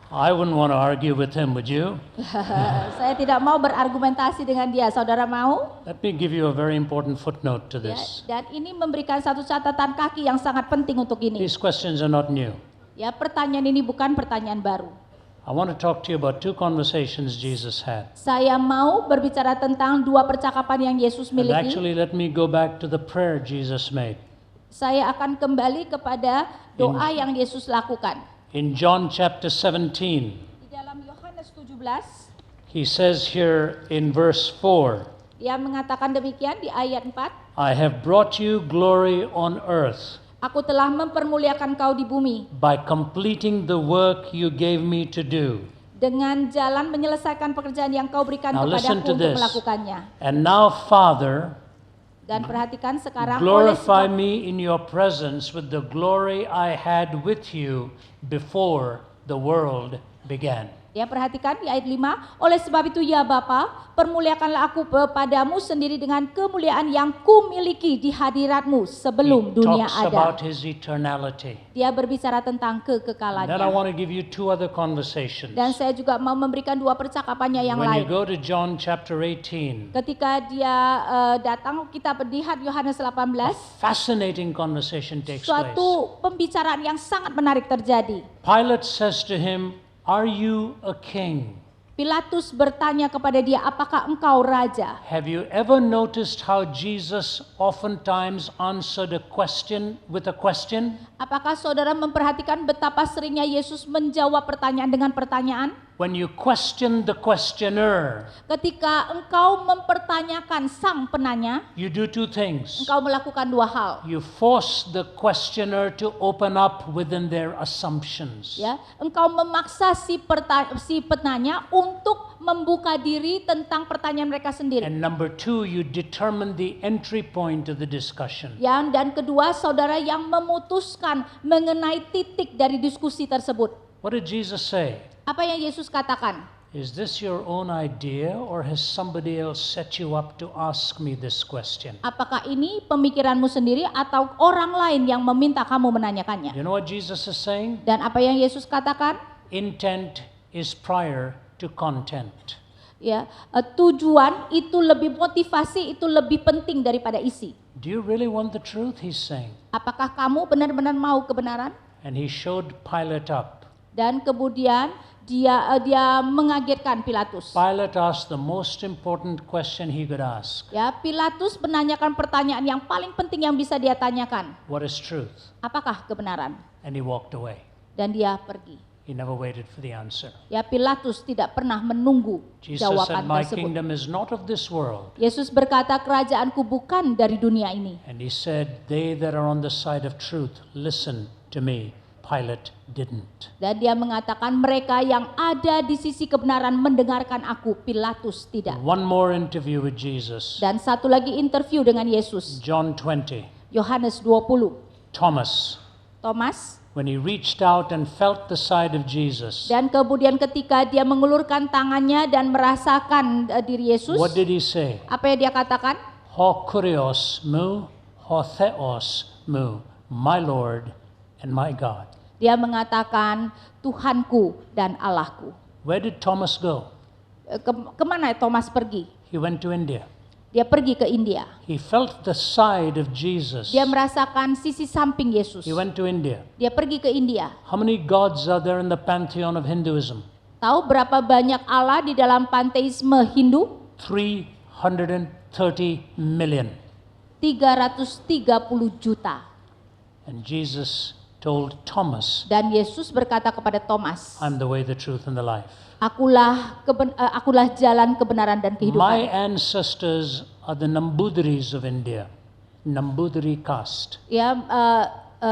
I wouldn't want to argue with him, would you? Saya tidak mau berargumentasi dengan dia. Saudara mau? Let me give you a very important footnote to Ya, this. dan ini memberikan satu catatan kaki yang sangat penting untuk ini. These questions are not new. Ya, pertanyaan ini bukan pertanyaan baru. I want to talk to you about two conversations Jesus had. Saya mau berbicara tentang dua percakapan yang Yesus And miliki. actually, let me go back to the prayer Jesus made. Saya akan kembali kepada doa yang Yesus lakukan. In John chapter 17, Di dalam Yohanes 17, he says here in verse 4, dia mengatakan demikian di ayat 4. I have brought you glory on earth Aku telah mempermuliakan kau di bumi by completing the work you gave me to do. dengan jalan menyelesaikan pekerjaan yang kau berikan Now listen kepadaku to untuk this. melakukannya. And now, Father, Dan perhatikan sekarang oleh glorify sebab, me in your presence with the glory I had with you before the world began. ya perhatikan di ayat 5, oleh sebab itu ya Bapa, permuliakanlah aku kepadamu sendiri dengan kemuliaan yang kumiliki di hadiratmu sebelum He dunia talks about ada. his eternality. Dia berbicara tentang Then I kekekalannya. want to give you two other conversations. Dan saya juga mau memberikan dua percakapannya yang When you lain. go to John chapter 18, Ketika dia datang, kita lihat Yohanes 18, fascinating conversation takes place. suatu pembicaraan yang sangat menarik terjadi. Pilate says to him, are you a king? Pilatus bertanya kepada dia, apakah engkau raja? Have you ever noticed how Jesus oftentimes answered a question with a question? Apakah saudara memperhatikan betapa seringnya Yesus menjawab pertanyaan dengan pertanyaan? When you question the questioner, Ketika engkau mempertanyakan sang penanya, you do two things. engkau melakukan dua hal. You force the questioner to open up within their assumptions. Ya, engkau memaksa si penanya untuk membuka diri tentang pertanyaan mereka sendiri. And number two, you determine the entry point of the discussion. Dan kedua, saudara yang memutuskan mengenai titik dari diskusi tersebut. What did Jesus say? Apa yang Yesus katakan? Is this your own idea or has somebody else set you up to ask me this question? Apakah ini pemikiranmu sendiri atau orang lain yang meminta kamu menanyakannya? You know what Jesus is saying? Dan apa yang Yesus katakan? Intent is prior to content. Ya, tujuan itu lebih, motivasi itu lebih penting daripada isi. Do you really want the truth? He's saying. Apakah kamu benar-benar mau kebenaran? And he showed Pilate up. Dan kemudian dia mengagetkan Pilatus. Pilate asked the most important question he could ask. Ya, Pilatus menanyakan pertanyaan yang paling penting yang bisa dia tanyakan. What is truth? Apakah kebenaran? And he walked away. Dan dia pergi. He never waited for the answer. Ya, Pilatus tidak pernah menunggu Jesus said, jawaban my tersebut. kingdom is not of this world. Yesus berkata, kerajaanku bukan dari dunia ini. And he said, they that are on the side of truth, listen to me. Pilate didn't. Dan dia mengatakan, mereka yang ada di sisi kebenaran mendengarkan aku. Pilatus tidak. One more interview with Jesus. Dan satu lagi interview dengan Yesus. John 20. Yohanes 20. Thomas, Thomas. when he reached out and felt the side of Jesus, Dan kemudian ketika dia mengulurkan tangannya dan merasakan diri Yesus. what did he say? Apa yang dia katakan? Ho kurios mu, ho theos mu, my Lord and my God. Dia mengatakan, Tuhanku dan Allahku. Where did Thomas go? Kemana Thomas pergi? He went to India. Dia pergi ke India. He felt the side of Jesus. Dia merasakan sisi samping Yesus. He went to India. Dia pergi ke India. How many gods are there in the pantheon of Hinduism? Tahu berapa banyak Allah di dalam panteisme Hindu? 330 million. 330 juta. And Jesus told Thomas, Dan Yesus berkata kepada Thomas, I'm the way, the truth, and the life. Akulah jalan kebenaran dan My kehidupan. ancestors are the Nambudris of India. Nambudri caste. Ya,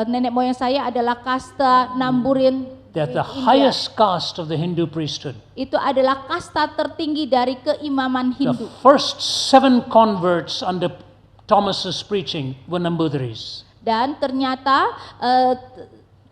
nenek moyang saya adalah kasta Namburin. They're the India. highest caste of the Hindu priesthood. Itu adalah kasta tertinggi dari keimaman The Hindu. first 7 converts under Thomas's preaching were Nambudris. Dan ternyata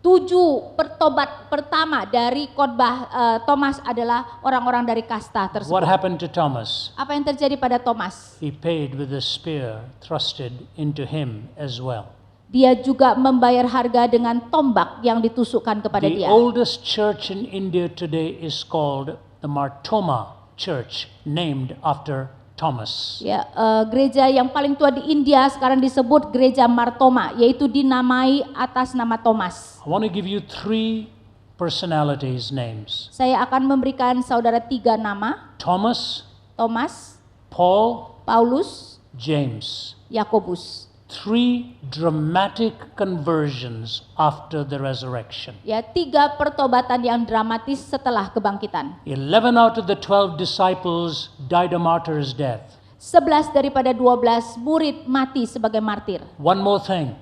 7 pertobat pertama dari khotbah Thomas adalah orang-orang dari kasta What tersebut. happened to Thomas? Apa yang terjadi pada Thomas? He paid with a spear thrusted into him as well. Dia juga membayar harga dengan tombak yang ditusukkan kepada The dia. oldest church in India today is called the Martoma Church, named after Thomas. Ya, gereja yang paling tua di India sekarang disebut Gereja Martoma, yaitu dinamai atas nama Thomas. I want to give you 3 personalities' names: Saya akan memberikan saudara 3 nama: Thomas, Thomas, Paul, Paulus, James. Yakobus. 3 dramatic conversions after the resurrection. Ya, 3 pertobatan yang dramatis setelah kebangkitan. 11 out of the 12 disciples died a martyr's death. 11 daripada 12 murid mati sebagai martir. One more thing.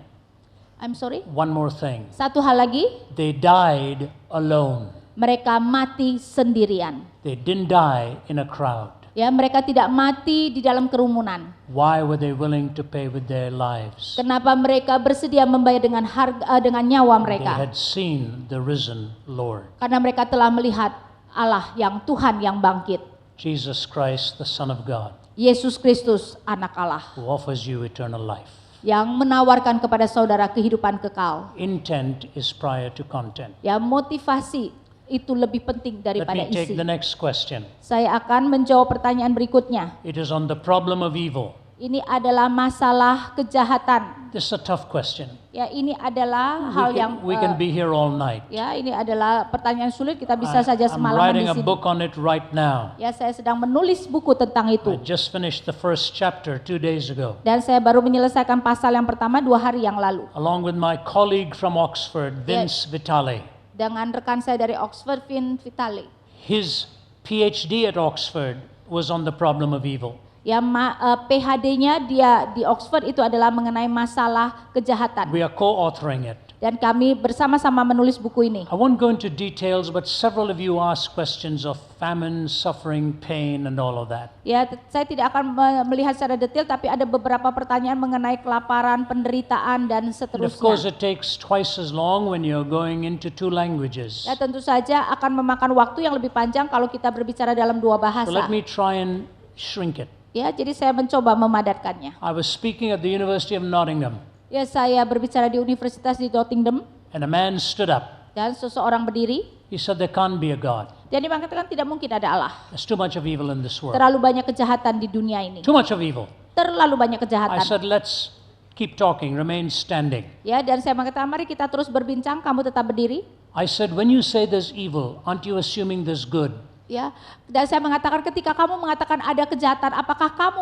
One more thing. Satu hal lagi, They died alone. mereka mati sendirian. They didn't die in a crowd. Ya, mereka tidak mati di dalam kerumunan. Why were they willing to pay with their lives? Kenapa mereka bersedia membayar dengan dengan nyawa They mereka? had seen the risen Lord, Karena mereka telah melihat Allah yang Tuhan yang bangkit. Jesus Christ, the Son of God, Yesus Kristus, anak Allah, who offers you eternal life. yang menawarkan kepada saudara kehidupan kekal. Intent is prior to content. Ya, motivasi itu lebih penting Let daripada me take isi. the next question. Saya akan menjawab pertanyaan berikutnya. It is on the problem of evil. Ini adalah masalah kejahatan. This is a tough question. Ya, ini adalah hal yang We can be here all night. ya, ini adalah pertanyaan sulit, kita bisa saja I'm semalaman writing di a sini. book on it right now. Ya, saya sedang menulis buku tentang I itu. just finished the first chapter 2 days ago, Dan saya baru menyelesaikan pasal yang pertama 2 hari yang lalu. along with my colleague from Oxford, Vince Vitale. Dengan rekan saya dari Oxford, Vin Vitale. His PhD at Oxford was on the problem of evil. Ya, PhD-nya dia di Oxford itu adalah mengenai masalah kejahatan. We are co-authoring it. Dan kami bersama-sama menulis buku ini. I won't go into details, but several of you asked questions of famine, suffering, pain, and all of that. Ya, saya tidak akan melihat secara detail, tapi ada beberapa pertanyaan mengenai kelaparan, penderitaan, dan And of course, seterusnya. it takes twice as long when you're going into 2 languages. Ya, tentu saja akan memakan waktu yang lebih panjang kalau kita berbicara dalam 2 So bahasa. let me try and shrink it. Ya, jadi saya mencoba memadatkannya. I was speaking at the University of Nottingham, Ya, saya berbicara di Universitas di Nottingham, and a man stood up. dan seseorang berdiri, He said, there can't be a God. dan dia mengatakan tidak mungkin ada Allah. There's too much of evil in this world. Terlalu banyak kejahatan di dunia ini. Too much of evil. Terlalu banyak I kejahatan. said, let's keep talking, remain standing. Ya, dan saya mengatakan mari kita terus berbincang, kamu tetap berdiri. I said, when you say there's evil, aren't you assuming there's good? Ya, dan saya mengatakan ketika kamu mengatakan ada kejahatan,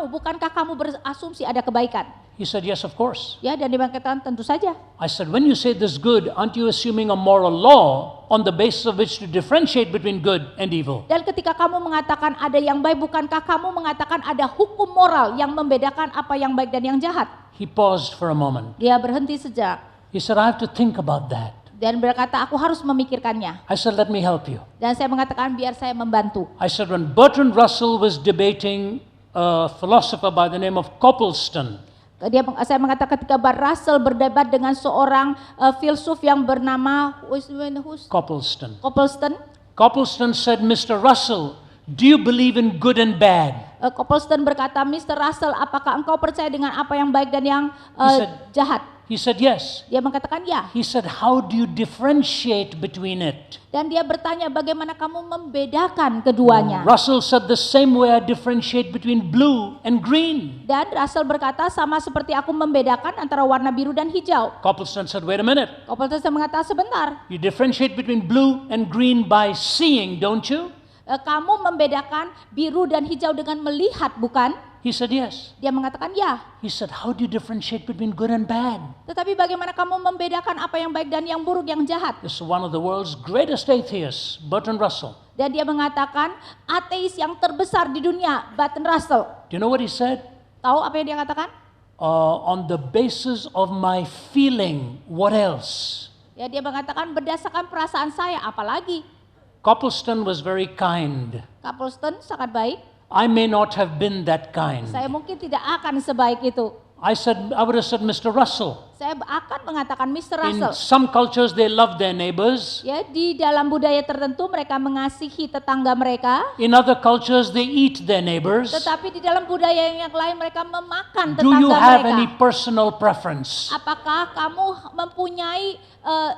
bukankah kamu berasumsi ada kebaikan? He said, yes, of course. Ya, dan dia mengatakan tentu saja. I said, when you say there's good, aren't you assuming a moral law on the basis of which to differentiate between good and evil? Dan ketika kamu mengatakan ada yang baik, bukankah kamu mengatakan ada hukum moral yang membedakan apa yang baik dan yang jahat? He paused for a moment. Dia berhenti sejenak He said, I have to think about that. dan berkata, aku harus memikirkannya. I said, let me help you. Dan saya mengatakan biar saya membantu. I said, when Bertrand Russell was debating a philosopher by the name of Copleston, Saya mengatakan ketika Bart Russell berdebat dengan seorang filsuf yang bernama Copleston. Copleston said, Mr. Russell, do you believe in good and bad? Copleston berkata, Mr. Russell, apakah engkau percaya dengan apa yang baik dan yang jahat? He said, yes. Dia mengatakan ya. He said, how do you differentiate between it? Dan dia bertanya, bagaimana kamu membedakan keduanya? Russell said, the same way I differentiate between blue and green. Dan Russell berkata, sama seperti aku membedakan antara warna biru dan hijau. Copleston said, wait a minute. Copleston mengatakan, sebentar. You differentiate between blue and green by seeing, don't you? Kamu membedakan biru dan hijau dengan melihat, bukan? He said, yes. Dia mengatakan ya. He said, how do you differentiate between good and bad? Tetapi bagaimana kamu membedakan apa yang baik dan yang buruk, yang jahat? This is one of the world's greatest atheists, Bertrand Russell. Dan dia mengatakan ateis yang terbesar di dunia, Bertrand Russell. Do you know what he said? Tahu apa yang dia katakan? On the basis of my feeling, what else? Ya, dia mengatakan berdasarkan perasaan saya, apalagi? Copleston was very kind. Copleston sangat baik. I may not have been that kind. Saya mungkin tidak akan sebaik itu. I would have said, Mr. Russell. Saya akan mengatakan Mr. In Russell. some cultures, they love their neighbors. Ya, di dalam budaya tertentu mereka mengasihi tetangga mereka, In other cultures, they eat their neighbors. tetapi di dalam budaya yang lain mereka memakan Do you tetangga have mereka. any personal preference? Apakah kamu mempunyai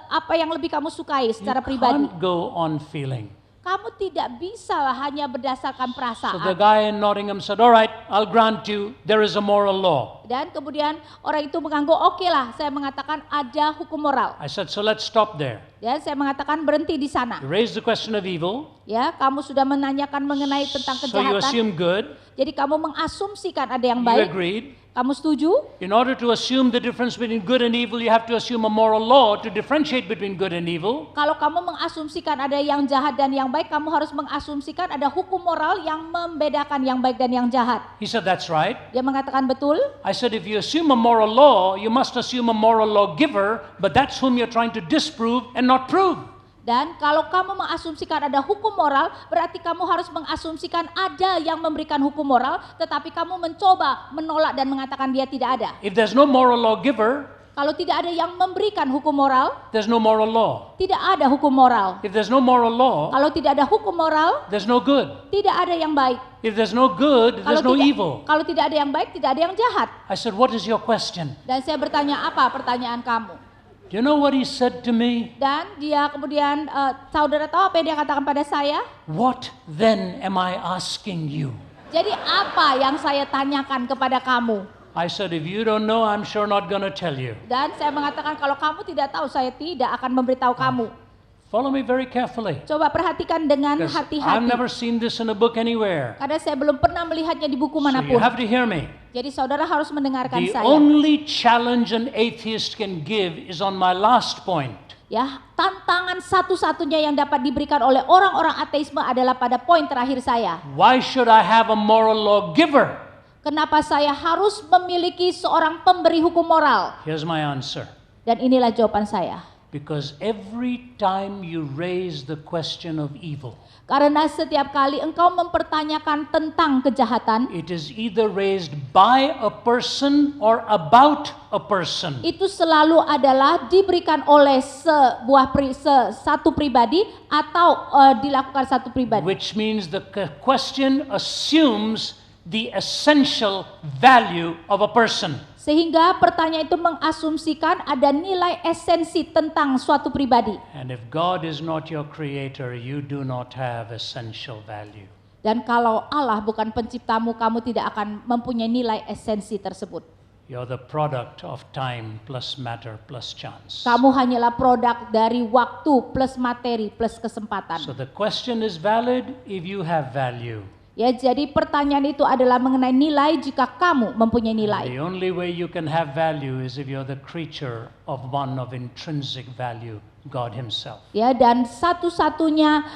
apa yang lebih kamu sukai secara You pribadi? can't go on feeling. Kamu tidak bisa hanya berdasarkan So the perasaan. guy in Nottingham said, all right, I'll grant you, there is a moral law. Dan kemudian orang itu mengangguk, oke lah, saya mengatakan ada hukum moral. I said, so let's stop there. Ya, saya mengatakan berhenti di sana. You raised the question of evil, Ya, kamu sudah menanyakan mengenai tentang so you kejahatan. assume good. Jadi kamu mengasumsikan ada yang You baik. agreed. Kamu setuju? In order to assume the difference between good and evil, you have to assume a moral law to differentiate between good and evil. Kalau kamu mengasumsikan ada yang jahat dan yang baik, kamu harus mengasumsikan ada hukum moral yang membedakan yang baik dan yang jahat. He said, that's right. Dia mengatakan betul. I said, if you assume a moral law, you must assume a moral lawgiver, but that's whom you're trying to disprove and not prove. Dan kalau kamu mengasumsikan ada hukum moral, berarti kamu harus mengasumsikan ada yang memberikan hukum moral, tetapi kamu mencoba menolak dan mengatakan dia tidak ada. If there's no moral lawgiver, Kalau tidak ada yang memberikan hukum moral, there's no moral law. tidak ada hukum moral. If there's no moral law, Kalau tidak ada hukum moral, there's no good. tidak ada yang baik. If there's no good, there's no evil. Kalau tidak ada yang baik, tidak ada yang jahat. I said, what is your question? Dan saya bertanya, apa pertanyaan kamu? Do you know what he said to me? Dan dia kemudian, saudara tahu apa yang dia katakan pada saya? What then am I asking you? Jadi apa yang saya tanyakan kepada kamu? I said, if you don't know, I'm sure not going to tell you. Dan saya mengatakan kalau kamu tidak tahu, saya tidak akan memberitahu kamu. Follow me very carefully. Coba perhatikan dengan 'Cause I've hati-hati. never seen this in a book anywhere. Karena saya belum pernah melihatnya di buku So you manapun. have to hear me. Jadi saudara harus mendengarkan The saya. only challenge an atheist can give is on my last point. Ya, tantangan satu-satunya yang dapat diberikan oleh orang-orang ateisme adalah pada poin terakhir saya. Why should I have a moral lawgiver? Kenapa saya harus memiliki seorang pemberi hukum moral? Here's my answer. Dan inilah jawaban saya. Because every time you raise the question of evil, Karena setiap kali engkau mempertanyakan tentang kejahatan, it is either raised by a person or about a person. itu selalu adalah diberikan oleh satu pribadi atau dilakukan satu pribadi. Which means the question assumes the essential value of a person. Sehingga pertanyaan itu mengasumsikan ada nilai esensi tentang suatu pribadi. And if God is not your creator, you do not have essential value. Dan kalau Allah bukan penciptamu, kamu tidak akan mempunyai nilai esensi tersebut. You're the product of time plus matter plus chance. Kamu hanyalah produk dari waktu plus materi plus kesempatan. So the question is valid if you have value. Ya, jadi pertanyaan itu adalah mengenai nilai jika kamu mempunyai nilai. The only way you can have value is if you're the creature of one of intrinsic value, God himself. Ya, dan satu-satunya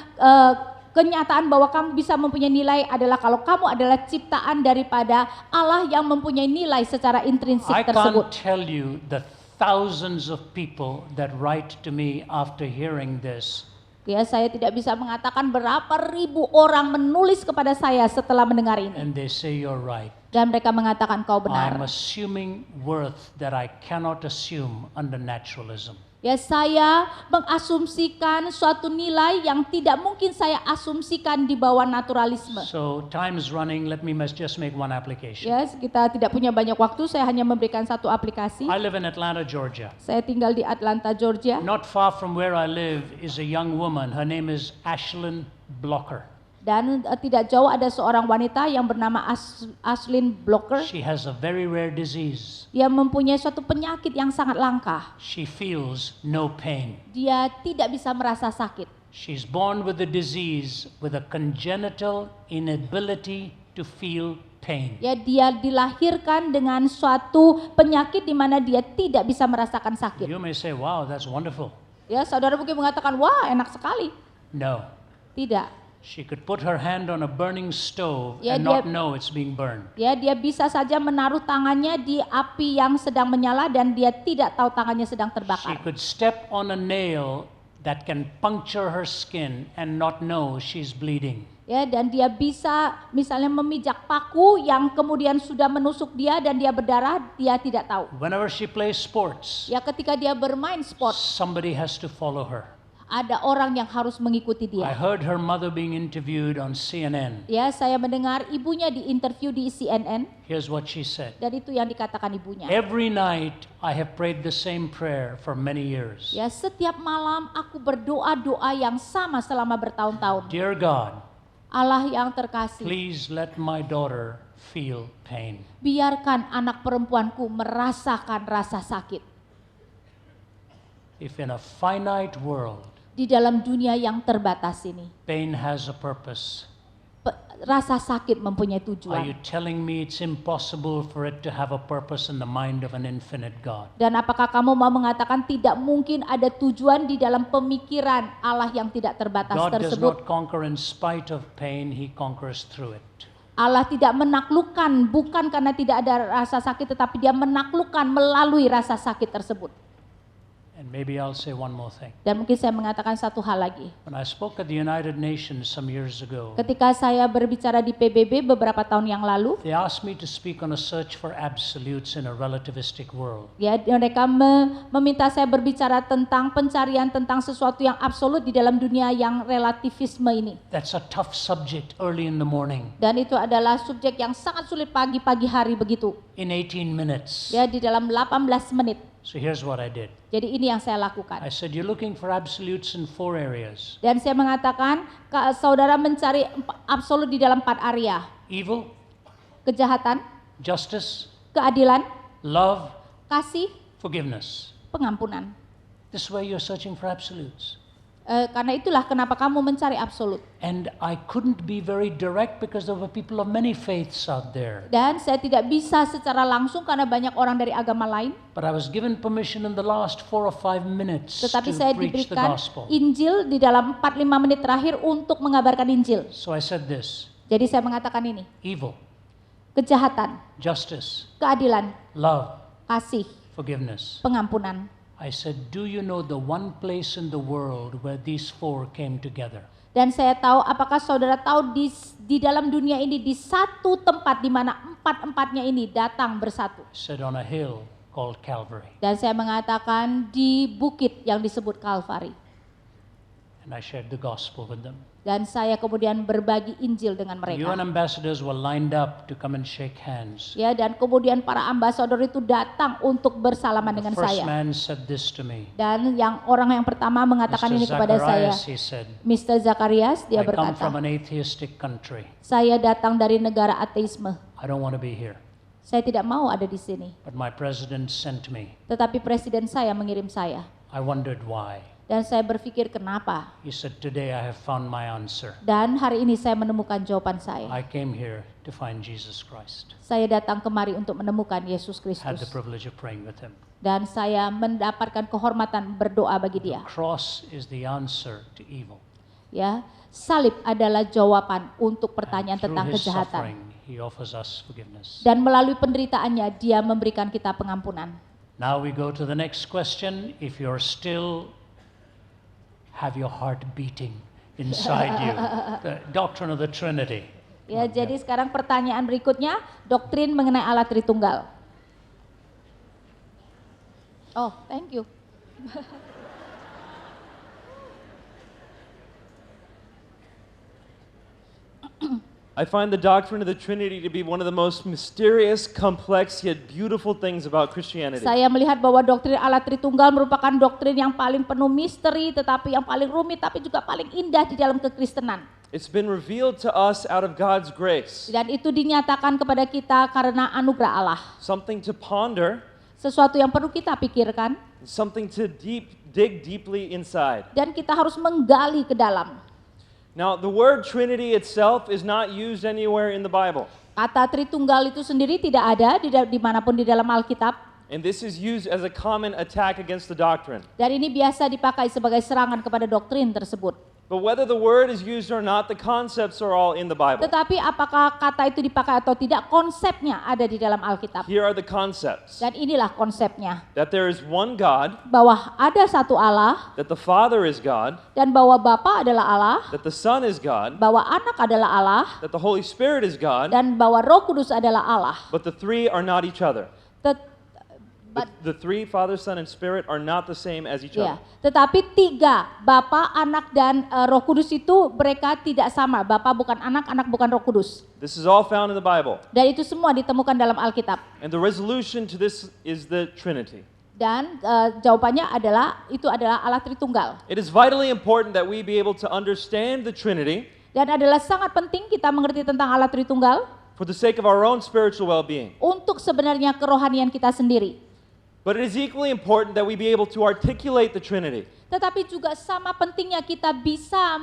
kenyataan bahwa kamu bisa mempunyai nilai adalah kalau kamu adalah ciptaan daripada Allah yang mempunyai nilai secara intrinsik I tersebut. can't tell you the thousands of people that write to me after hearing this. Ya, saya tidak bisa mengatakan berapa ribu orang menulis kepada saya setelah mendengar ini. And they say you're right. Dan mereka mengatakan kau benar. I'm assuming worth that I cannot assume under naturalism. Ya, saya mengasumsikan suatu nilai yang tidak mungkin saya asumsikan di bawah naturalisme. So time is running. Let me just make one application. Ya, kita tidak punya banyak waktu, saya hanya memberikan satu aplikasi. I live in Atlanta, Georgia. Saya tinggal di Atlanta, Georgia. Not far from where I live is a young woman. Her name is Ashlyn Blocker. Dan tidak jauh ada seorang wanita yang bernama Ashlyn Blocker. She has a very rare disease. Dia mempunyai suatu penyakit yang sangat langka. She feels no pain. Dia tidak bisa merasa sakit. She's born with the disease with a congenital inability to feel pain. Ya, dia dilahirkan dengan suatu penyakit di mana dia tidak bisa merasakan sakit. You may say, wow, that's wonderful. Ya, saudara mungkin mengatakan, wah enak sekali. No. Tidak. She could put her hand on a burning stove Ya, and dia- not know it's being burned. Ya, dia bisa saja menaruh tangannya di api yang sedang menyala dan dia tidak tahu tangannya sedang She terbakar. could step on a nail that can puncture her skin and not know she's bleeding. Ya, dan dia bisa misalnya memijak paku yang kemudian sudah menusuk dia dan dia berdarah, dia tidak tahu. Whenever she plays sports, Ya, ketika dia bermain sport, somebody has to follow her. ada orang yang harus mengikuti I dia. heard her mother being interviewed on CNN. Ya, saya mendengar ibunya diinterview di CNN Here's what she said. dan itu yang dikatakan ibunya. Every night I have prayed the same prayer for many years. Ya, setiap malam aku berdoa-doa yang sama selama bertahun-tahun. Dear God, Allah yang terkasih, please let my daughter feel pain. biarkan anak perempuanku merasakan rasa sakit. If in a finite world, Di dalam dunia yang terbatas ini, pain has a purpose, rasa sakit mempunyai are tujuan. you telling me it's impossible for it to have a purpose in the mind of an infinite God? Dan apakah kamu mau mengatakan tidak mungkin ada tujuan di dalam pemikiran Allah yang tidak terbatas God does tersebut? not conquer in spite of pain, He conquers through it. Allah tidak menaklukkan bukan karena tidak ada rasa sakit, tetapi dia menaklukkan melalui rasa sakit tersebut. And maybe I'll say one more thing. Dan mungkin saya mengatakan satu hal lagi. When I spoke at the United Nations some years ago, Ketika saya berbicara di PBB beberapa tahun yang lalu, they asked me to speak on a search for absolutes in a relativistic world. ya mereka meminta saya berbicara tentang pencarian tentang sesuatu yang absolut di dalam dunia yang relativisme ini. That's a tough subject early in the morning. Dan itu adalah subjek yang sangat sulit pagi-pagi hari begitu. In 18 minutes. Ya, di dalam 18 menit. So here's what I did. Jadi ini yang saya lakukan. I said, you're looking for absolutes in 4 areas. Dan saya mengatakan, saudara mencari absolut di dalam 4 area. Evil, Kejahatan, justice, keadilan, love, kasih, forgiveness. pengampunan. This way you're searching for absolutes. Karena itulah kenapa kamu mencari absolut. And I couldn't be very direct because there were people of many faiths out there. Dan saya tidak bisa secara langsung karena banyak orang dari agama lain. But I was given permission in the last 4 or 5 minutes Tetapi to saya preach the diberikan gospel. Injil di dalam 4-5 menit terakhir untuk mengabarkan Injil. So I said this, Jadi saya mengatakan ini. evil, Kejahatan, justice, keadilan, love, kasih, forgiveness. pengampunan. I said, do you know the one place in the world where these 4 came together? Dan saya tahu, apakah saudara tahu di dalam dunia ini di satu tempat di mana 4-4-nya ini datang bersatu. I said, on a hill called Calvary. Dan saya mengatakan di bukit yang disebut Kalvari. And I shared the gospel with them. Dan saya kemudian berbagi Injil dengan mereka. UN ambassadors were lined up to come and shake hands. Ya, dan kemudian para ambasador itu datang untuk bersalaman The dengan first saya. man said this to me. Dan orang yang pertama mengatakan Mr. ini kepada saya, Zacharias, he said, Mr. Zacharias, dia I come from berkata, an atheistic country. saya datang dari negara ateisme. I don't want to be here. Saya tidak mau ada di sini. But my president sent me. Tetapi presiden saya mengirim saya. I wondered why. Dan saya berpikir kenapa. He said, today I have found my answer. Dan hari ini saya menemukan jawaban saya. I came here to find Jesus Christ. Saya datang kemari untuk menemukan Yesus Had the Kristus. privilege of praying with him. Dan saya mendapatkan kehormatan berdoa bagi dia. Cross is the answer to evil. Ya, salib adalah jawaban untuk pertanyaan And through tentang his kejahatan. suffering, he offers us forgiveness. Dan melalui penderitaannya dia memberikan kita pengampunan. Now we go to the next question. If you're still have your heart beating inside you, the doctrine of the Trinity. Ya, jadi sekarang pertanyaan berikutnya, doktrin mengenai Allah Tritunggal. Oh, thank you. I find the doctrine of the Trinity to be one of the most mysterious, complex, yet beautiful things about Christianity. Saya melihat bahwa doktrin Allah Tritunggal merupakan doktrin yang paling penuh misteri, tetapi yang paling rumit, tapi juga paling indah di dalam kekristenan. It's been revealed to us out of God's grace, Dan itu dinyatakan kepada kita karena anugerah Allah. something to ponder, Sesuatu yang perlu kita pikirkan, something to dig deeply inside. dan kita harus menggali ke dalam. Now, the word Trinity itself is not used anywhere in the Bible, Kata Tritunggal itu sendiri tidak ada dimanapun di dalam Alkitab. and this is used as a common attack against the doctrine. Dan ini biasa dipakai sebagai serangan kepada doktrin tersebut. But whether the word is used or not, the concepts are all in the Bible. Tetapi apakah kata itu dipakai atau tidak, konsepnya ada di dalam Alkitab. Here are the concepts. Dan inilah konsepnya. That there is one God, Bahwa ada satu Allah, that the Father is God, dan bahwa Bapa adalah Allah, that the Son is God, bahwa Anak adalah Allah, that the Holy Spirit is God, dan bahwa Roh Kudus adalah Allah. but the three are not each other. But, The three, Father, Son, and Spirit, are not the same as each ya, other. tetapi tiga, Bapa, Anak, dan Roh Kudus itu mereka tidak sama. Bapa bukan Anak, Anak bukan Roh Kudus. This is all found in the Bible. Dan itu semua ditemukan dalam Alkitab. And the resolution to this is the Trinity. Dan jawabannya adalah, itu adalah Allah Tritunggal. It is vitally important that we be able to understand the Trinity Dan adalah sangat penting kita mengerti tentang Allah Tritunggal for the sake of our own spiritual well-being. untuk sebenarnya kerohanian kita sendiri. But it is equally important that we be able to articulate the Trinity Tetapi juga sama pentingnya kita bisa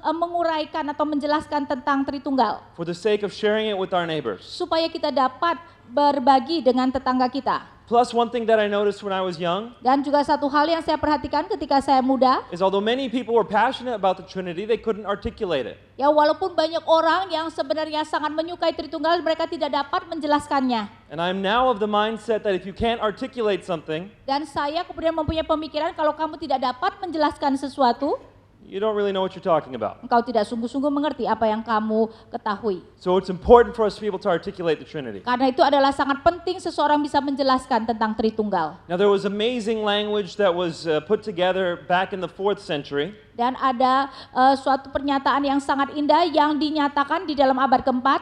menguraikan atau menjelaskan tentang Tritunggal. for the sake of sharing it with our neighbors. Supaya kita dapat berbagi dengan tetangga kita. Plus, one thing that I noticed when I was young Dan juga satu hal yang saya perhatikan ketika saya muda, is although many people were passionate about the Trinity, they couldn't articulate it. ya walaupun banyak orang yang sebenarnya sangat menyukai Tritunggal, mereka tidak dapat menjelaskannya. And I'm now of the mindset that if you can't articulate something, Dan saya kemudian mempunyai pemikiran kalau kamu tidak dapat menjelaskan sesuatu, you don't really know what you're talking about. engkau tidak sungguh-sungguh mengerti apa yang kamu ketahui. So it's important for us to be able to articulate the Trinity. Karena itu adalah sangat penting seseorang bisa menjelaskan tentang Tritunggal. Now there was amazing language that was put together back in the 4th century. Dan ada suatu pernyataan yang sangat indah yang dinyatakan di dalam abad keempat.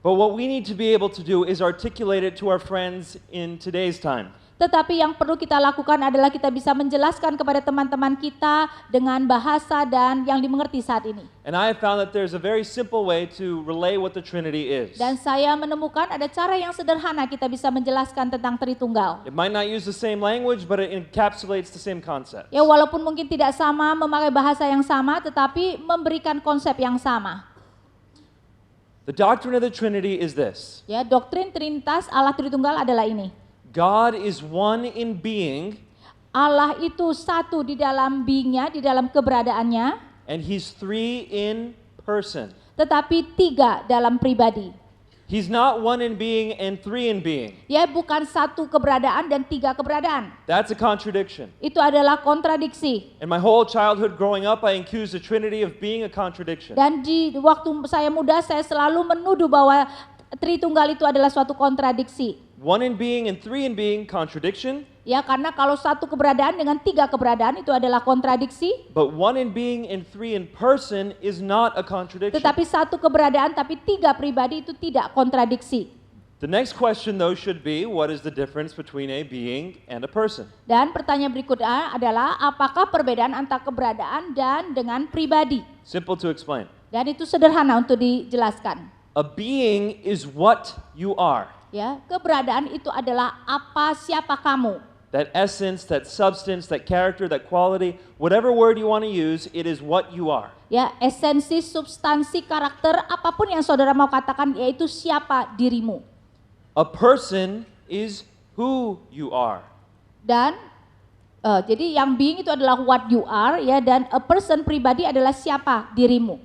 But what we need to be able to do is articulate it to our friends in today's time. Tetapi yang perlu kita lakukan adalah kita bisa menjelaskan kepada teman-teman kita dengan bahasa dan yang dimengerti saat ini. And I have found that there's a very simple way to relay what the Trinity is. Dan saya menemukan ada cara yang sederhana kita bisa menjelaskan tentang Tritunggal. It might not use the same language, but it encapsulates the same concept. Ya walaupun mungkin tidak sama, memakai bahasa yang sama, tetapi memberikan konsep yang sama. The doctrine of the Trinity is this. Ya, doktrin Trinitas Allah Tritunggal adalah ini. God is one in being, Allah itu satu di dalam being-nya, di dalam keberadaannya, and He's three in person. tetapi tiga dalam pribadi. He's not one in being and three in being. Ya, bukan satu keberadaan dan tiga keberadaan. That's a contradiction. Itu adalah kontradiksi. In my whole childhood growing up, I accused the Trinity of being a contradiction. Dan di waktu saya muda, saya selalu menuduh bahwa Tritunggal itu adalah suatu kontradiksi. One in being and three in being, contradiction. Ya, karena kalau satu keberadaan dengan tiga keberadaan itu adalah kontradiksi. But one in being and three in person is not a contradiction. Tetapi satu keberadaan tapi tiga pribadi itu tidak kontradiksi. The next question, though, should be, what is the difference between a being and a person? Dan pertanyaan berikutnya adalah apakah perbedaan antara keberadaan dan dengan pribadi? Simple to explain. Dan itu sederhana untuk dijelaskan. A being is what you are. Ya, keberadaan itu adalah apa, siapa kamu. That essence, that substance, that character, that quality, whatever word you want to use, it is what you are. Ya, esensi, substansi, karakter, apapun yang saudara mau katakan, yaitu siapa dirimu. A person is who you are. Dan jadi yang being itu adalah what you are, ya, dan a person pribadi adalah siapa dirimu.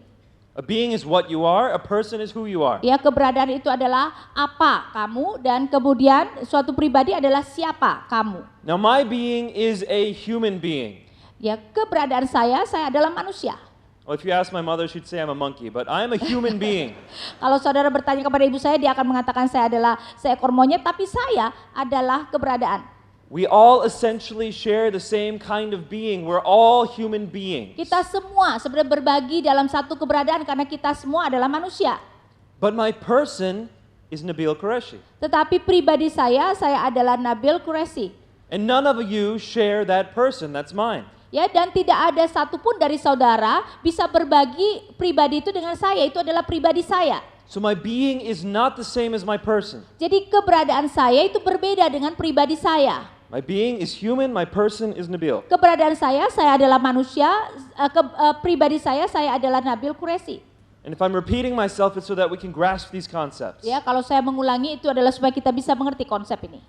A being is what you are, a person is who you are. Ya, keberadaan itu adalah apa kamu, dan kemudian suatu pribadi adalah siapa kamu. Now my being is a human being. Ya, keberadaan saya adalah manusia. Well, if you ask my mother, she'd say I'm a monkey, but I am a human being. Kalau saudara bertanya kepada ibu saya, dia akan mengatakan saya adalah seekor monyet, tapi saya adalah keberadaan. We all essentially share the same kind of being. We're all human beings. Kita semua sebenarnya berbagi dalam satu keberadaan karena kita semua adalah manusia. But my person is Nabil Qureshi. Tetapi pribadi saya adalah Nabil Qureshi. And none of you share that person, that's mine. Ya, dan tidak ada satupun dari saudara bisa berbagi pribadi itu dengan saya, itu adalah pribadi saya. So my being is not the same as my person. Jadi keberadaan saya itu berbeda dengan pribadi saya. My being is human, my person is Nabil. Keberadaan saya adalah manusia, pribadi saya adalah Nabil Qureshi. And if I'm repeating myself, it's so that we can grasp these concepts. Ya, kalau saya mengulangi itu adalah supaya kita bisa mengerti konsep ini.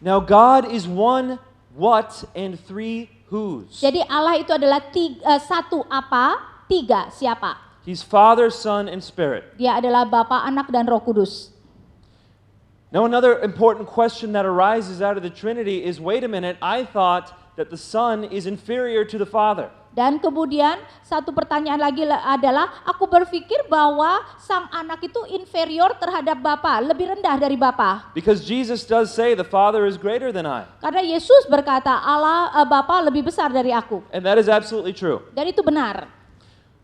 Now God is one what and three whos. Jadi Allah itu adalah satu apa, tiga. Siapa? He's Father, Son, and Spirit. Dia adalah Bapa, Anak, dan Roh Kudus. Now, another important question that arises out of the Trinity is, wait a minute, I thought that the Son is inferior to the Father. Dan kemudian satu pertanyaan lagi adalah, aku berpikir bahwa sang anak itu inferior terhadap Bapa, lebih rendah dari Bapa. Because Jesus does say the Father is greater than I. Karena Yesus berkata, Bapa lebih besar dari aku. And that is absolutely true. Dan itu benar.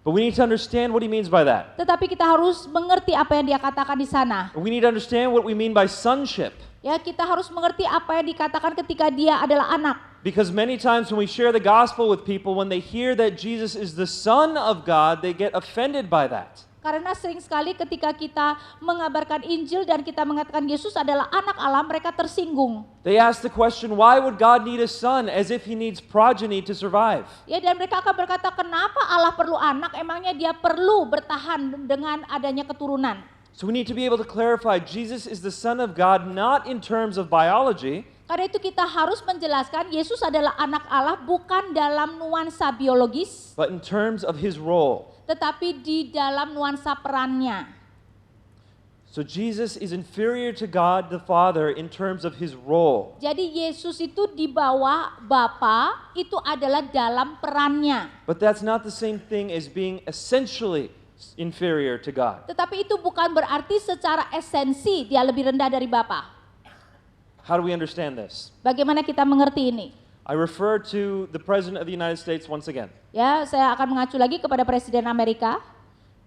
But we need to understand what he means by that. Tetapi kita harus mengerti apa yang dia katakan di sana. We need to understand what we mean by sonship. Ya, kita harus mengerti apa yang dikatakan ketika dia adalah anak. Because many times when we share the gospel with people, when they hear that Jesus is the Son of God, they get offended by that. Karena sering sekali ketika kita mengabarkan Injil dan kita mengatakan Yesus adalah anak Allah, mereka tersinggung. They ask the question, why would God need a son, as if he needs progeny to survive? Ya, dan mereka akan berkata, kenapa Allah perlu anak? Emangnya dia perlu bertahan dengan adanya keturunan? So we need to be able to clarify, Jesus is the Son of God not in terms of biology, Karena itu kita harus menjelaskan Yesus adalah anak Allah bukan dalam nuansa biologis, but in terms of his role. tetapi di dalam nuansa perannya. So Jesus is inferior to God the Father in terms of his role. Jadi Yesus itu di bawah Bapa, itu adalah dalam perannya. But that's not the same thing as being essentially inferior to God. Tetapi itu bukan berarti secara esensi dia lebih rendah dari Bapa. How do we understand this? Bagaimana kita mengerti ini? I refer to the President of the United States once again. Ya, saya akan mengacu lagi kepada Presiden Amerika.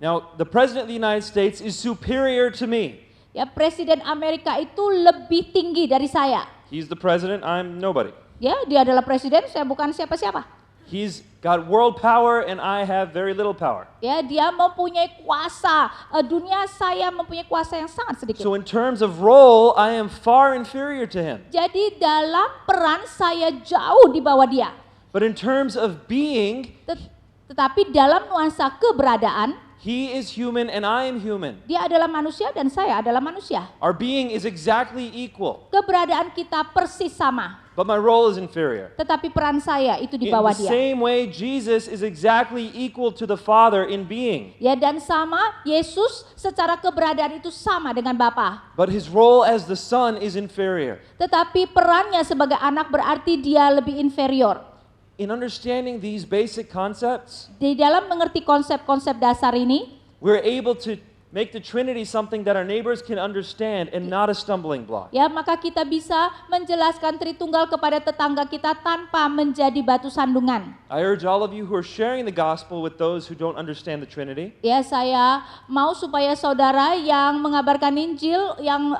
Now, the President of the United States is superior to me. Ya, Presiden Amerika itu lebih tinggi dari saya. He's the president, I'm nobody. Ya, dia adalah presiden, saya bukan siapa-siapa. He's got world power and I have very little power. Ya, dia mempunyai kuasa. Dunia, saya mempunyai kuasa yang sangat sedikit. So in terms of role, I am far inferior to him. Jadi dalam peran saya jauh di bawah dia. But in terms of being, Tetapi dalam nuansa keberadaan, he is human and I am human. dia adalah manusia dan saya adalah manusia. Our being is exactly equal, Keberadaan kita persis sama. but my role is inferior. Tetapi peran saya itu di In bawah the dia. same way, Jesus is exactly equal to the Father in being, Ya, dan sama Yesus secara keberadaan itu sama dengan Bapa. but his role as the Son is inferior. Tetapi perannya sebagai anak berarti dia lebih inferior. In understanding these basic concepts, Di dalam mengerti konsep-konsep dasar ini, we're able to make the Trinity something that our neighbors can understand and not a stumbling block. ya, maka kita bisa menjelaskan Tritunggal kepada tetangga kita tanpa menjadi batu sandungan. I urge all of you who are sharing the gospel with those who don't understand the Trinity, Ya, saya mau supaya saudara yang mengabarkan Injil yang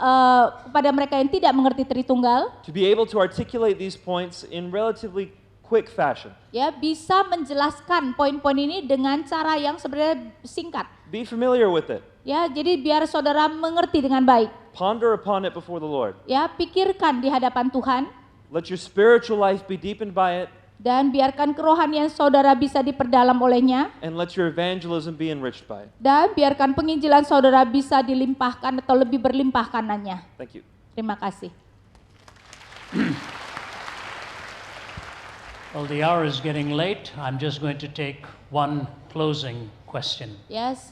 kepada mereka yang tidak mengerti Tritunggal, to be able to articulate these points in relatively quick fashion. ya, bisa menjelaskan poin-poin ini dengan cara yang sebenarnya singkat. Be familiar with it. Ya, jadi biar saudara mengerti dengan baik. Ponder upon it before the Lord. Ya, pikirkan di hadapan Tuhan Let your spiritual life be deepened by it, dan biarkan kerohanian saudara bisa diperdalam olehnya. and let your evangelism be enriched by it. Dan biarkan penginjilan saudara bisa dilimpahkan atau lebih berlimpah kanannya. Thank you. Terima kasih. Well, the hour is getting late. I'm just going to take one closing question. Yes,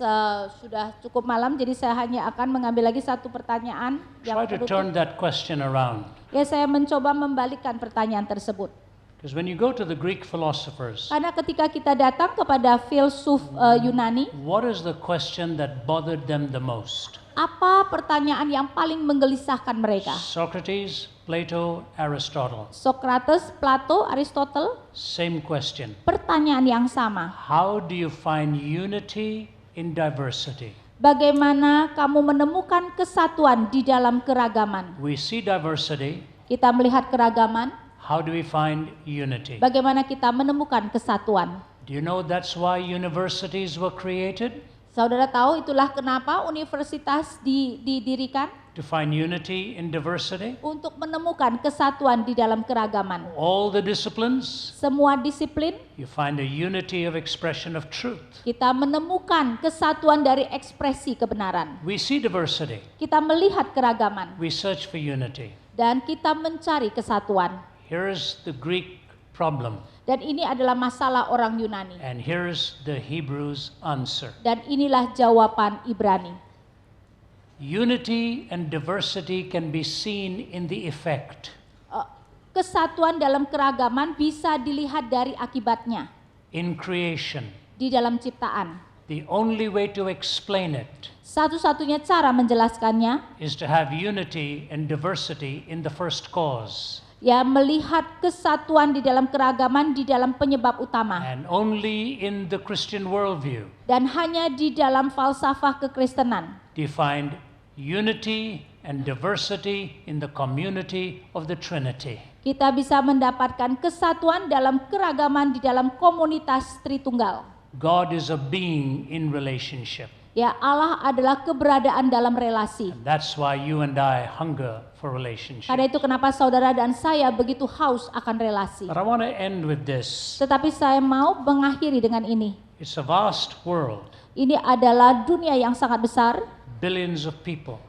sudah cukup malam, jadi saya hanya akan mengambil lagi satu pertanyaan yang Try to penutup. turn that question around. Ya, saya mencoba membalikkan pertanyaan tersebut. Because when you go to the Greek philosophers, Karena ketika kita datang kepada filsuf Yunani, what is the question that bothered them the most? apa pertanyaan yang paling menggelisahkan mereka? Socrates, Plato, Aristotle. Socrates, Plato, Aristotle, Same question. pertanyaan yang sama. How do you find unity in diversity? Bagaimana kamu menemukan kesatuan di dalam keragaman? We see diversity. Kita melihat keragaman, How do we find unity? bagaimana kita menemukan kesatuan? Do you know that's why universities were created? Saudara tahu itulah kenapa universitas didirikan? To find unity in diversity? Untuk menemukan kesatuan di dalam keragaman. All the disciplines, Semua disiplin, you find a unity of expression of truth. kita menemukan kesatuan dari ekspresi kebenaran. We see diversity. Kita melihat keragaman We search for unity. dan kita mencari kesatuan. Here is the Greek problem. Dan ini adalah masalah orang Yunani. And here's the Hebrews' answer. Dan inilah jawaban Ibrani. Unity and diversity can be seen in the effect. Kesatuan dalam keragaman bisa dilihat dari akibatnya In creation, di dalam ciptaan. the only way to explain it Satu-satunya cara menjelaskannya, is to have unity and diversity in the first cause. ya melihat kesatuan di dalam keragaman di dalam penyebab utama. And only in the Christian worldview Dan hanya di dalam falsafah kekristenan do you find unity and diversity in the community of the Trinity. kita bisa mendapatkan kesatuan dalam keragaman di dalam komunitas Tritunggal. God is a being in relationship. Ya, Allah adalah keberadaan dalam relasi. And that's why you and I hunger for relationship. Karena itu kenapa saudara dan saya begitu haus akan relasi. But I want to end with this. Tetapi saya mau mengakhiri dengan ini. It's a vast world, Ini adalah dunia yang sangat besar, billions of people.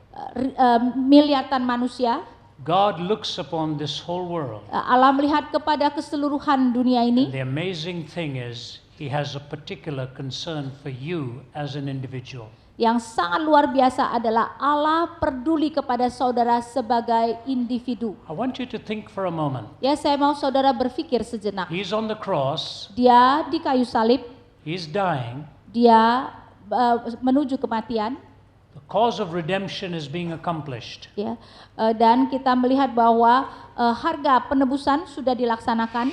miliaran manusia. God looks upon this whole world. Allah melihat kepada keseluruhan dunia ini. The amazing thing is, He has a particular concern for you as an individual. Yang sangat luar biasa adalah Allah peduli kepada saudara sebagai individu. I want you to think for a moment. Ya, saya mau saudara berpikir sejenak. He's on the cross, Dia di kayu salib, He's dying, dia menuju kematian, the cause of redemption is being accomplished. ya. Dan kita melihat bahwa harga penebusan sudah dilaksanakan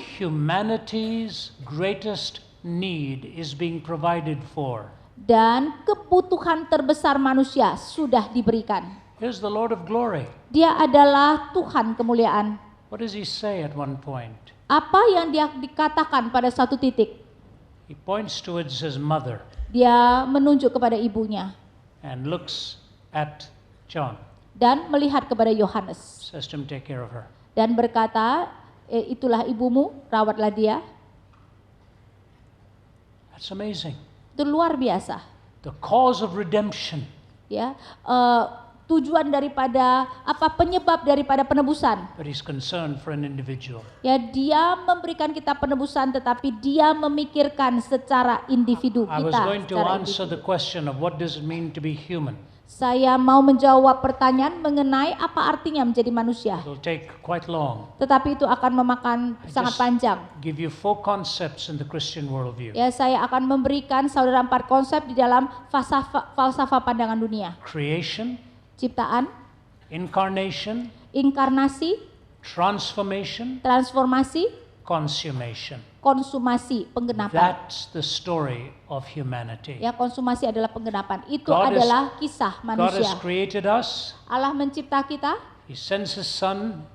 Humanity's greatest need is being provided for. dan kebutuhan terbesar manusia sudah diberikan. Here's the Lord of glory. Dia adalah Tuhan kemuliaan. What does He say at one point? Apa yang dia dikatakan pada satu titik? He points towards His mother Dia menunjuk kepada ibunya and looks at John. dan melihat kepada Yohanes Says to him, take care of her. dan berkata, itulah ibumu, rawatlah dia. That's amazing. Itu luar biasa. The cause of redemption. Ya, tujuan daripada penyebab daripada penebusan. But He's concerned for an individual. Ya, dia memberikan kita penebusan, tetapi dia memikirkan secara individu I was kita. going to secara answer individu. the question of what does it mean to be human. Saya mau menjawab pertanyaan mengenai apa artinya menjadi manusia. It'll take quite long. Tetapi itu akan memakan sangat just- panjang. Give you 4 concepts in the Christian worldview. Ya, saya akan memberikan saudara 4 konsep di dalam falsafah pandangan dunia. Creation, Ciptaan, incarnation, inkarnasi, transformation, transformasi, consummation. konsumasi, penggenapan. That's the story of humanity. Ya, konsumasi adalah penggenapan. Itu God is- adalah kisah God has manusia. created us. Allah mencipta kita, He sends His Son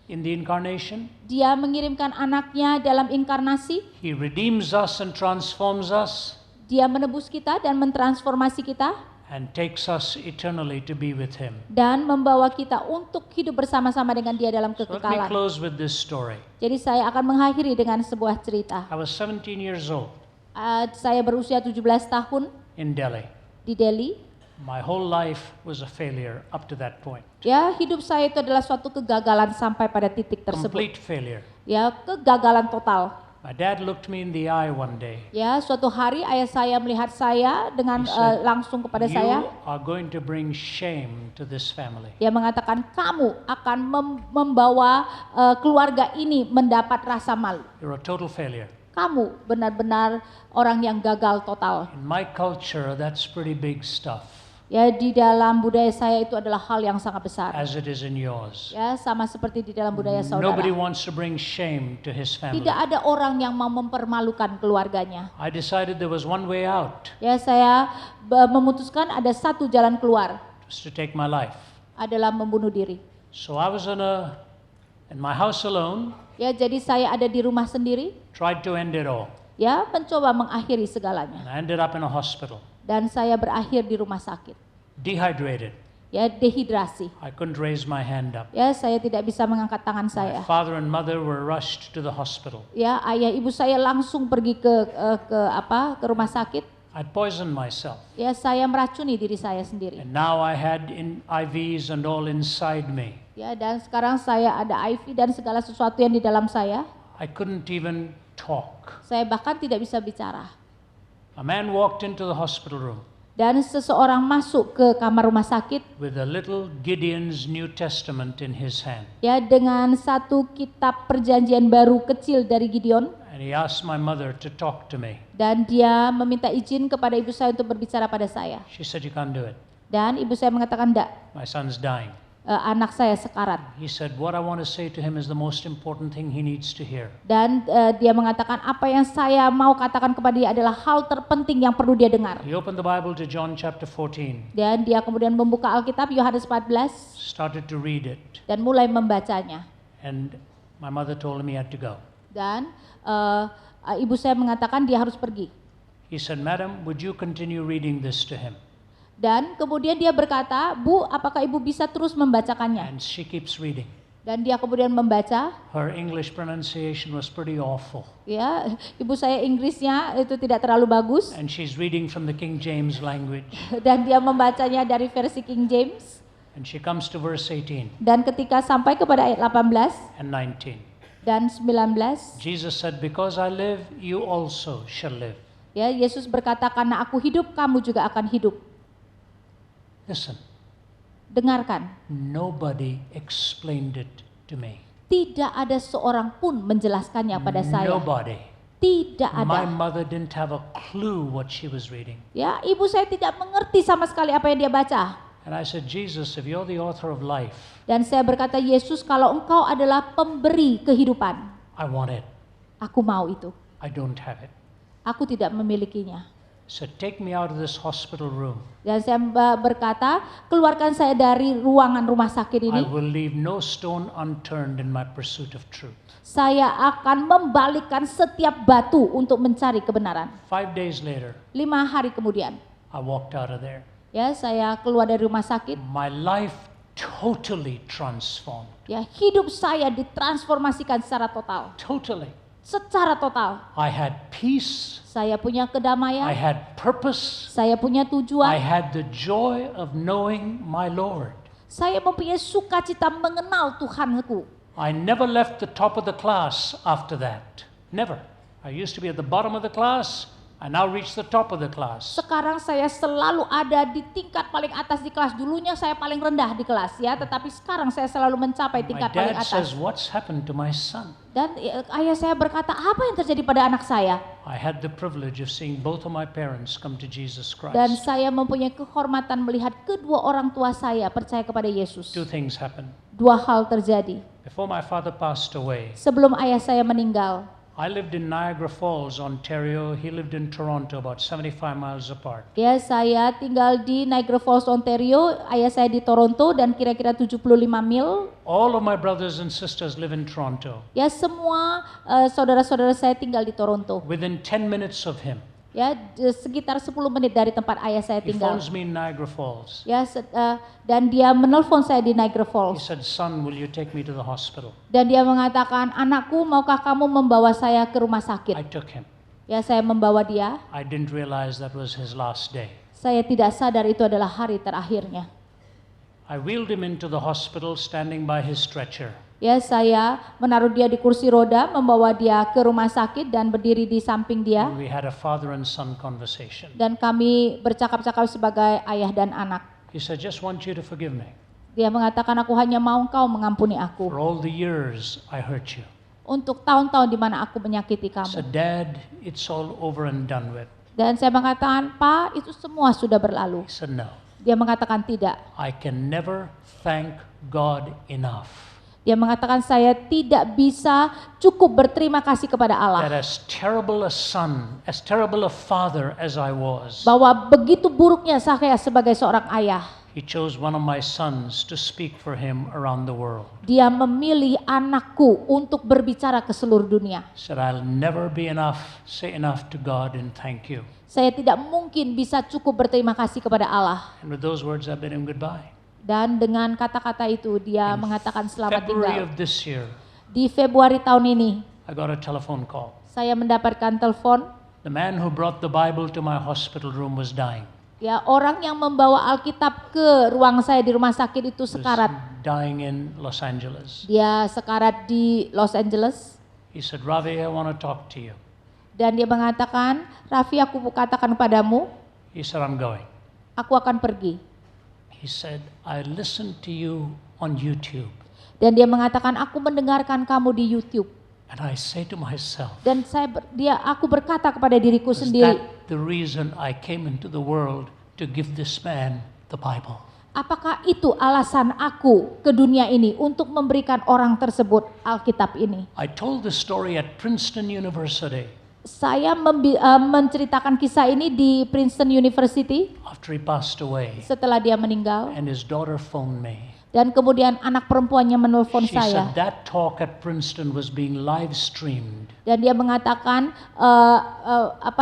in the incarnation. Dia mengirimkan anaknya dalam inkarnasi, He redeems us and transforms us Dia menebus kita dan mentransformasi kita and takes us eternally to be with Him. dan membawa kita untuk hidup bersama-sama dengan Dia dalam So let me kekekalan. close with this story. Jadi saya akan mengakhiri dengan sebuah cerita. I was 17 years old Saya berusia 17 tahun in Delhi. di Delhi. My whole life was a failure up to that point. Ya, hidup saya itu adalah suatu kegagalan sampai pada titik tersebut. Complete failure. Ya, kegagalan total. My dad looked me in the eye one day. Ya, suatu hari ayah saya melihat saya dengan He said, langsung kepada You saya. are going to bring shame to this family. Dia mengatakan kamu akan membawa keluarga ini mendapat rasa malu. You're a total failure. Kamu benar-benar orang yang gagal total. In my culture, that's pretty big stuff, Ya, di dalam budaya saya itu adalah hal yang sangat besar. as it is in yours. Ya, sama seperti di dalam budaya Nobody saudara. wants to bring shame to his family. Tidak ada orang yang mau mempermalukan keluarganya. I decided there was one way out, Ya, saya memutuskan ada satu jalan keluar, was to take my life. adalah membunuh diri. So I was in my house alone, Ya, jadi saya ada di rumah sendiri, tried to end it all, ya, mencoba mengakhiri segalanya. and I ended up in a hospital, Dan saya berakhir di rumah sakit. dehydrated. Ya, dehidrasi. I couldn't raise my hand up. Ya, saya tidak bisa mengangkat tangan My saya. father and mother were rushed to the hospital. Ya, ayah ibu saya langsung pergi ke rumah sakit. I'd poisoned myself, Ya, saya meracuni diri saya sendiri. and now I had IVs and all inside me. Ya, dan sekarang saya ada IV dan segala sesuatu yang di dalam saya. I couldn't even talk. Saya bahkan tidak bisa bicara. A man walked into the hospital room Dan seseorang masuk ke kamar rumah sakit with a little Gideon's New Testament in his hand. ya dengan satu kitab perjanjian baru kecil dari Gideon, And he asked my mother to talk to me. dan dia meminta izin kepada ibu saya untuk berbicara pada saya. She said, "You can't do it. Dan ibu saya mengatakan, "Enggak, My son's dying." anak saya sekarat." He said, "What I want to say to him is the most important thing he needs to hear." Dan dia mengatakan apa yang saya mau katakan kepada dia adalah hal terpenting yang perlu dia dengar. He opened the Bible to John chapter 14, Dan dia kemudian membuka Alkitab Yohanes 14 started to read it, dan mulai membacanya. and my mother told him he had to go. Dan ibu saya mengatakan dia harus pergi. He said, "Madam, would you continue reading this to him?" Dan kemudian dia berkata, "Bu, apakah ibu bisa terus membacakannya?" And she keeps reading. Dan dia kemudian membaca. Her English pronunciation was pretty awful. Ya, ibu saya Inggrisnya itu tidak terlalu bagus. And she's reading from the King James language. Dan dia membacanya dari versi King James. And she comes to verse 18 Dan ketika sampai kepada ayat 18 and 19. dan 19, Jesus said, "Because I live, you also shall live." ya Yesus berkata, "Karena aku hidup, kamu juga akan hidup." Listen, Dengarkan, nobody explained it to me. tidak ada seorang pun menjelaskannya pada saya. Nobody. Tidak My ada. mother didn't have a clue what she was reading. Ya, ibu saya tidak mengerti sama sekali apa yang dia baca. And I said, "Jesus, if you're the author of life, Dan saya berkata, "Yesus, kalau engkau adalah pemberi kehidupan, I want it. aku mau itu. I don't have it. Aku tidak memilikinya." So take me out of this hospital room. Dan saya berkata, "Keluarkan saya dari ruangan rumah sakit I ini. will leave no stone unturned in my pursuit of truth." Saya akan membalikkan setiap batu untuk mencari kebenaran." 5 days later, 5 hari kemudian, I walked out of there. ya saya keluar dari rumah sakit. My life totally transformed. Ya, hidup saya ditransformasikan secara total. Totally. Secara total. I had peace. Saya punya I kedamaian, had purpose. saya punya I tujuan, had the joy of knowing my Lord. saya mempunyai sukacita mengenal Tuhanku. I never left the top of the class after that. Never. I used to be at the bottom of the class. I now reach the top of the class. Sekarang saya selalu ada di tingkat paling atas di kelas. Dulunya saya paling rendah di kelas ya, tetapi sekarang saya selalu mencapai My tingkat paling dad atas. says, "What's happened to my son?" Dan ayah saya berkata, "Apa yang terjadi pada anak saya?" I had the privilege of seeing both of my parents come to Jesus Dan Christ. saya mempunyai kehormatan melihat kedua orang tua saya percaya kepada Yesus. 2 things happened. 2 hal terjadi. Before my father passed away, Sebelum ayah saya meninggal, I lived in Niagara Falls, Ontario. He lived in Toronto, about 75 miles apart. ya saya tinggal di Niagara Falls, Ontario, ayah saya di Toronto dan kira-kira 75 mil. All of my brothers and sisters live in Toronto. Ya semua saudara-saudara saya tinggal di Toronto. Within 10 minutes of him, Ya sekitar 10 menit dari tempat ayah saya he tinggal. phones me in Niagara Falls. Ya dan dia menelpon saya di Niagara He Falls. said, "Son, will you take me to the hospital?" Dan dia mengatakan, "Anakku, maukah kamu membawa saya ke rumah I sakit?" took him. Ya saya membawa dia. I didn't realize that was his last day. Saya tidak sadar itu adalah hari terakhirnya. I wheeled him into the hospital standing by his stretcher. Ya saya menaruh dia di kursi roda, membawa dia ke rumah sakit dan berdiri di samping dia. We had a father and son conversation. Dan kami bercakap-cakap sebagai ayah dan anak. He said, "Just want you to forgive me. Dia mengatakan, "Aku hanya mau engkau mengampuni aku For all the years I hurt you." untuk tahun-tahun di mana aku menyakiti I kamu." said, "Dad, it's all over and done with." Dan saya mengatakan, "Pak, itu semua sudah berlalu." He said, "No, Dia mengatakan, "Tidak." I can never thank God enough Dia mengatakan, "Saya tidak bisa cukup berterima kasih kepada that Allah as terrible a son, as terrible a father as I was, bahwa begitu buruknya saya sebagai seorang ayah. He chose one of my sons to speak for him around the world." Dia memilih anakku untuk berbicara ke seluruh dunia. He said, "I'll never be enough, say enough to God and thank you." Saya tidak mungkin bisa cukup berterima kasih kepada Allah." And with those words, I bid him goodbye. Dan dengan kata-kata itu dia mengatakan selamat February tinggal. of this year, Di Februari tahun ini I got a telephone call. saya mendapatkan telepon. The man who brought the Bible to my hospital room was dying. Ya, orang yang membawa Alkitab ke ruang saya di rumah sakit itu He was sekarat. dying in Los Angeles. Dia sekarat di Los Angeles. He said, Ravi, I want to talk to you. Dan dia mengatakan, Raffi, aku katakan padamu, He said, I'm going. aku akan pergi. He said, I listened to you on YouTube. Dan dia mengatakan, aku mendengarkan kamu di YouTube. And I say to myself, Dan aku berkata kepada diriku is sendiri, that the reason I came into the world to give this man the Bible? apakah itu alasan aku ke dunia ini untuk memberikan orang tersebut Alkitab ini? I told the story at Princeton University Saya menceritakan kisah ini di Princeton University after he passed away, setelah dia meninggal. and his daughter phoned me. Dan kemudian anak perempuannya menelpon She saya. said that talk at Princeton was being live streamed. Dan dia mengatakan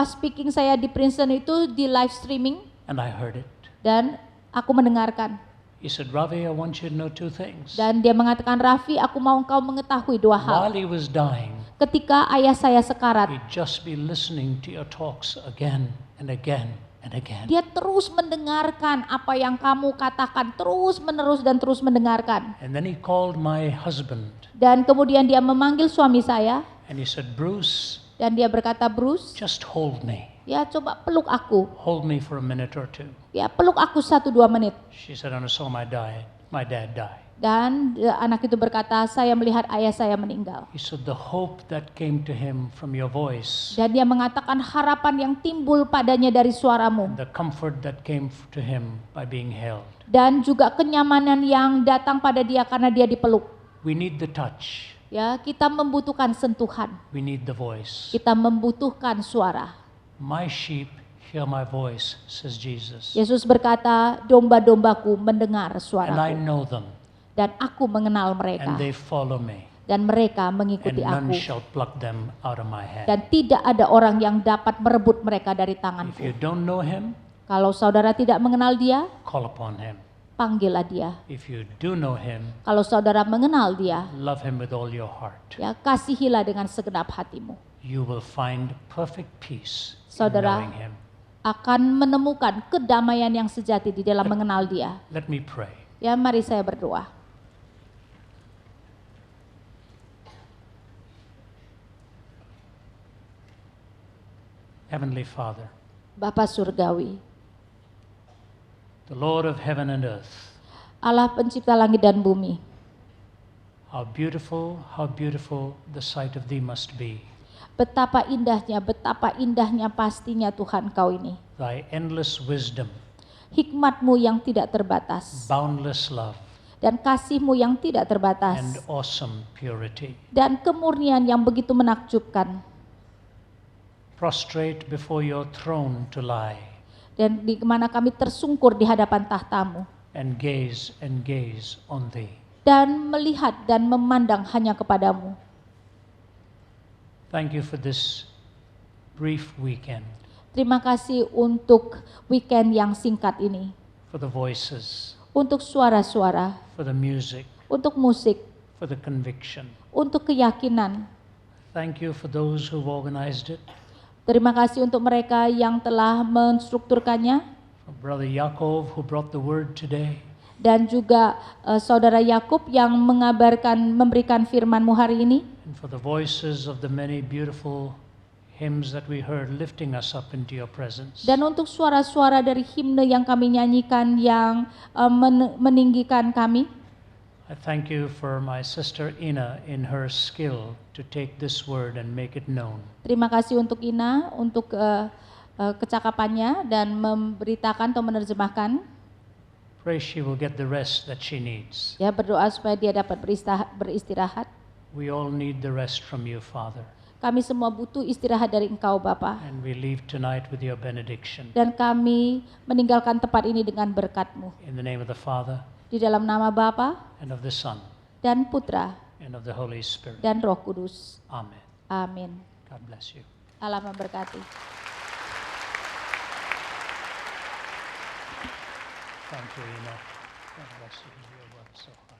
speaking saya di Princeton itu di live streaming. And I heard it. Dan aku mendengarkan. He said, Ravi, I want you to know two things. Dan dia mengatakan, Raffi, aku mau engkau mengetahui dua hal. While he was dying, Ketika ayah saya sekarat, he'd just be listening to your talks again and again and again. dia terus mendengarkan apa yang kamu katakan, terus menerus dan terus mendengarkan. And then he called my husband Dan kemudian dia memanggil suami saya, and he said, Bruce, dan dia berkata, Bruce, just hold me. ya coba peluk aku. Hold me for a minute or two. Ya peluk aku 1-2 menit. She said, and I saw my dad die. Dan anak itu berkata, saya melihat ayah saya meninggal. He said, the hope that came to him from your voice, Dan dia mengatakan harapan yang timbul padanya dari suaramu. the comfort that came to him by being held. Dan juga kenyamanan yang datang pada dia karena dia dipeluk. We need the touch. Ya, kita membutuhkan sentuhan. We need the voice. Kita membutuhkan suara. My sheep hear my voice, says Jesus. Yesus berkata, domba-dombaku mendengar And I suaraku. know them, Dan aku mengenal mereka. and they follow me. Dan mereka And mengikuti none aku. shall pluck them out of my hand. Dan tidak ada orang yang dapat merebut mereka dari If tanganku. you don't know him, Kalau saudara tidak mengenal dia, call upon him. panggillah dia. If you do know him, Kalau saudara mengenal dia, love him with all your heart. ya kasihilah dengan segenap hatimu. You will find perfect peace in Saudara, knowing him. akan menemukan kedamaian yang sejati di dalam mengenal dia. Let me pray. Ya, mari saya berdoa. Heavenly Father, Bapa Surgawi, the Lord of heaven and earth, Allah pencipta langit dan bumi, how beautiful the sight of thee must be. betapa indahnya pastinya Tuhan Kau ini. Thy endless wisdom, Hikmat-Mu yang tidak terbatas, boundless love, dan kasih-Mu yang tidak and terbatas, awesome purity. dan kemurnian yang begitu menakjubkan. Prostrate before your throne to lie, Dan di mana kami tersungkur di hadapan tahta-Mu, and gaze on thee. dan melihat dan memandang hanya kepadamu. Thank you for this brief weekend, Terima kasih untuk weekend yang singkat ini, for the voices, untuk suara-suara, for the music, untuk musik, for the conviction. untuk keyakinan. Thank you for those who've organized it, Terima kasih untuk mereka yang telah menstrukturkannya, for Brother Yaakov who brought the word today, dan juga Saudara Yakub yang memberikan firman-Mu hari ini, and for the voices of the many beautiful hymns that we heard lifting us up into your presence. dan untuk suara-suara dari himne yang kami nyanyikan yang meninggikan kami. I thank you for my sister Ina in her skill to take this word and make it known. Terima kasih untuk Ina, untuk kecakapannya dan memberitakan atau menerjemahkan. Pray she will get the rest that she needs. Ya, berdoa supaya dia dapat beristirahat. We all need the rest from you, Father. Kami semua butuh istirahat dari Engkau, Bapa. And we leave tonight with your benediction. Dan kami meninggalkan tempat ini dengan berkat-Mu. In the name of the Father, Di dalam nama Bapa and of the Son, dan Putra and of the Holy Spirit. dan Roh Kudus. Amen. Amin. God bless you. Allah memberkati. Thank you, Ina. God bless you. Your work so hard.